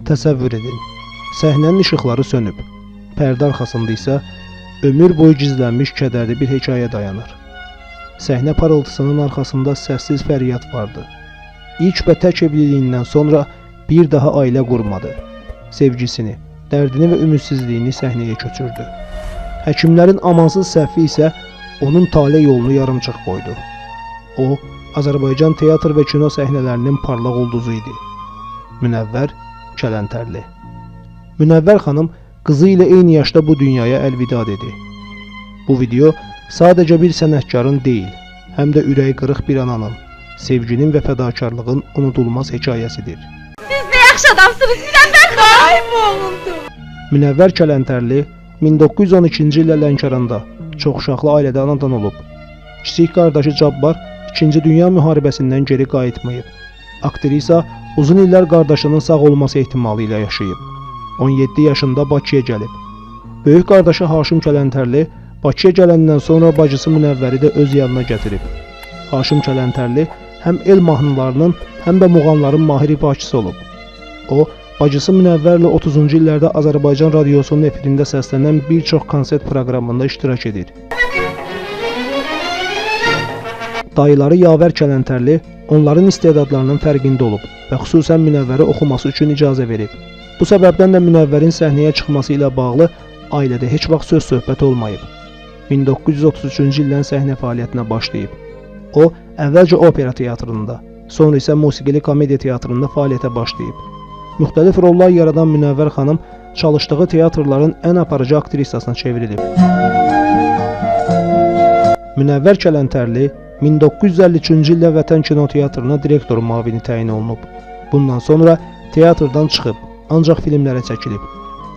Təsəvvür edin, səhnənin işıqları sönüb, pərdə arxasında isə ömür boyu gizlənmiş kədərli bir hekayə dayanır. Səhnə parıltısının arxasında səssiz fəryad vardı. İlk və tək evliliyindən sonra bir daha ailə qurmadı. Sevgisini, dərdini və ümidsizliyini səhnəyə köçürdü. Həkimlərin amansız səhvi isə onun taley yolunu yarımçıq qoydu. O, Azərbaycan teatr və kino səhnələrinin parlaq ulduzu idi. Münəvvər Kələntərli. Münəvvər xanım qızı ilə eyni yaşda bu dünyaya əlvida dedi. Bu video sadəcə bir sənətkarın deyil, həm də ürəyi qırıq bir ananın, sevginin və fədakarlığın unudulmaz hekayəsidir. Siz nə yaxşı adamsınız, Münəvvər xanım! Münəvvər Kələntərli 1912-ci ildə Lənkəranda çoxuşaqlı ailədə anadan olub. Kiçik qardaşı Cabbar 2-ci Dünya müharibəsindən geri qayıtmayıb. Aktrisa uzun illər qardaşının sağ olması ehtimalı ilə yaşayıb. 17 yaşında Bakıya gəlib. Böyük qardaşı Haşim Kələntərli Bakıya gələndən sonra bacısı Münəvvəri də öz yanına gətirib. Haşim Kələntərli həm el mahnılarının, həm də muğamların mahir ifaçısı olub. O, bacısı Münəvvərlə 30-cu illərdə Azərbaycan radiosunun efirində səslənən bir çox konsert proqramında iştirak edir. Dayıları Yavər Kələntərli onların istedadlarının fərqində olub və xüsusən Münəvvəri oxuması üçün icazə verib. Bu səbəbdən də Münəvvərin səhnəyə çıxması ilə bağlı ailədə heç vaxt söz-söhbət olmayıb. 1933-cü ildən səhnə fəaliyyətinə başlayıb. O, əvvəlcə opera teatrında, sonra isə musiqili komediya teatrında fəaliyyətə başlayıb. Müxtəlif rollar yaradan Münəvvər xanım çalışdığı teatrların ən aparıcı aktrisasına çevrilib. Münəvvər Kələntərli 1953-cü ildə Vətən Kino Teatrına direktor müavini təyin olunub. Bundan sonra teatrdan çıxıb, ancaq filmlərə çəkilib.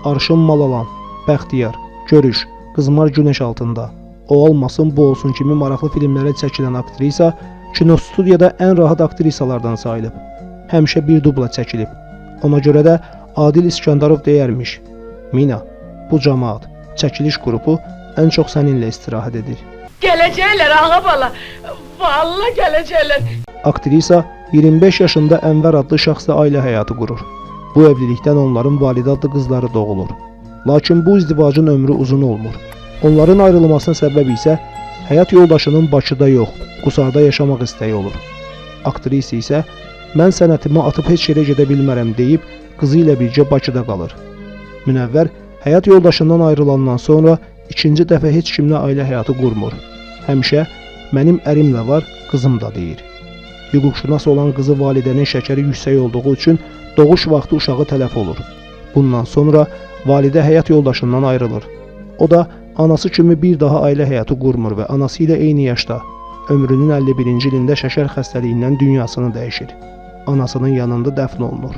Arşın Malalan, Bəxtiyar, Görüş, Qızmar Günəş altında, O olmasın, bu olsun kimi maraqlı filmlərə çəkilən aktrisa kinostudiyada ən rahat aktrisalardan sayılıb. Həmişə bir dubla çəkilib. Ona görə də Adil İskandarov deyərmiş: Mina, bu cəmaət, çəkiliş qrupu ən çox səninlə istirahət edir. Gələcəklər ağa bala, vallahi gələcəklər. Aktrisa 25 yaşında Ənvər adlı şəxslə ailə həyatı qurur. Bu evlilikdən onların Validə adlı qızları doğulur. Lakin bu izdivacın ömrü uzun olmur. Onların ayrılmasına səbəb isə həyat yoldaşının Bakıda yox, Qusarda yaşamaq istəyi olur. Aktrisa isə mən sənətimi atıb heç yerə gedə bilmərəm deyib qızı ilə birgə Bakıda qalır. Münəvvər həyat yoldaşından ayrılandan sonra ikinci dəfə heç kimlə ailə həyatı qurmur. Həmişə mənim ərimlə var, qızım da deyir. Hüquqşünas olan qızı validənin şəkəri yüksək olduğu üçün doğuş vaxtı uşağı tələf olur. Bundan sonra validə həyat yoldaşından ayrılır. O da anası kimi bir daha ailə həyatı qurmur və anası ilə eyni yaşda, ömrünün 51-ci ilində şəkər xəstəliyindən dünyasını dəyişir. Anasının yanında dəfn olunur.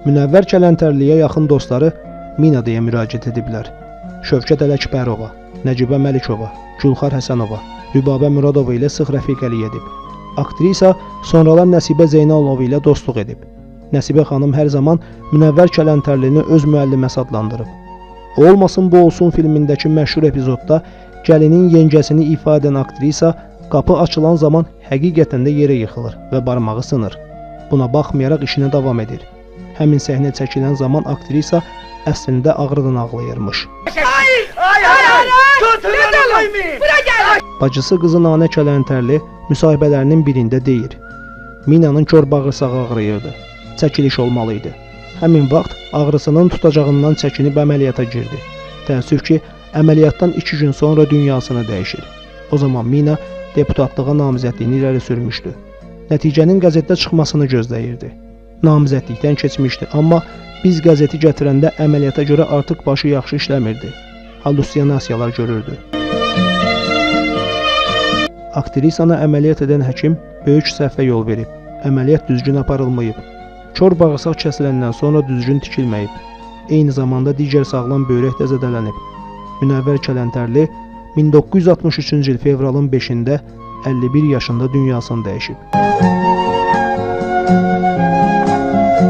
Münəvvər Kələntərliyə yaxın dostları Mina deyə müraciət ediblər. Şövkət Ələkbərova, Nəcibə Məlikova, Gülxar Həsənova, Rübabə Muradova ilə sıx rəfiqəlik edib. Aktrisa sonralar Nəsibə Zeynalova ilə dostluq edib. Nəsibə xanım hər zaman Münəvvər Kələntərlini öz müəlliməsi adlandırıb. O olmasın, bu olsun filmindəki məşhur epizodda gəlinin yengəsini ifa edən aktrisa qapı açılan zaman həqiqətən də yerə yıxılır və barmağı sınır. Buna baxmayaraq işinə davam edir. Həmin səhnə çəkilən zaman aktrisa əslində ağrıdan ağlayırmış. Bacısı qızı Nanə Kələntərli müsahibələrinin birində deyir: Minanın kör bağırsağı ağrıyırdı. Çəkiliş olmalıydı. Həmin vaxt ağrısının tutacağından çəkinib əməliyyata girdi. Təəssüf ki, əməliyyatdan 2 gün sonra dünyasını dəyişir. O zaman Mina deputatlığa namizədliyini irəli sürmüşdü. Nəticənin qəzetdə çıxmasını gözləyirdi. Namizədlikdən keçmişdi, amma biz qəzeti gətirəndə əməliyyata görə artıq başı yaxşı işləmirdi. Hallüsinasiyalar görürdü. Aktrisanı əməliyyat edən həkim böyük səhvə yol verib. Əməliyyat düzgün aparılmayıb. Kör bağırsaq kəsiləndən sonra düzgün tikilməyib. Eyni zamanda digər sağlam böyrək də zədələnib. Münəvvər Kələntərli 1963-cü il fevralın 5-də 51 yaşında dünyasını dəyişib.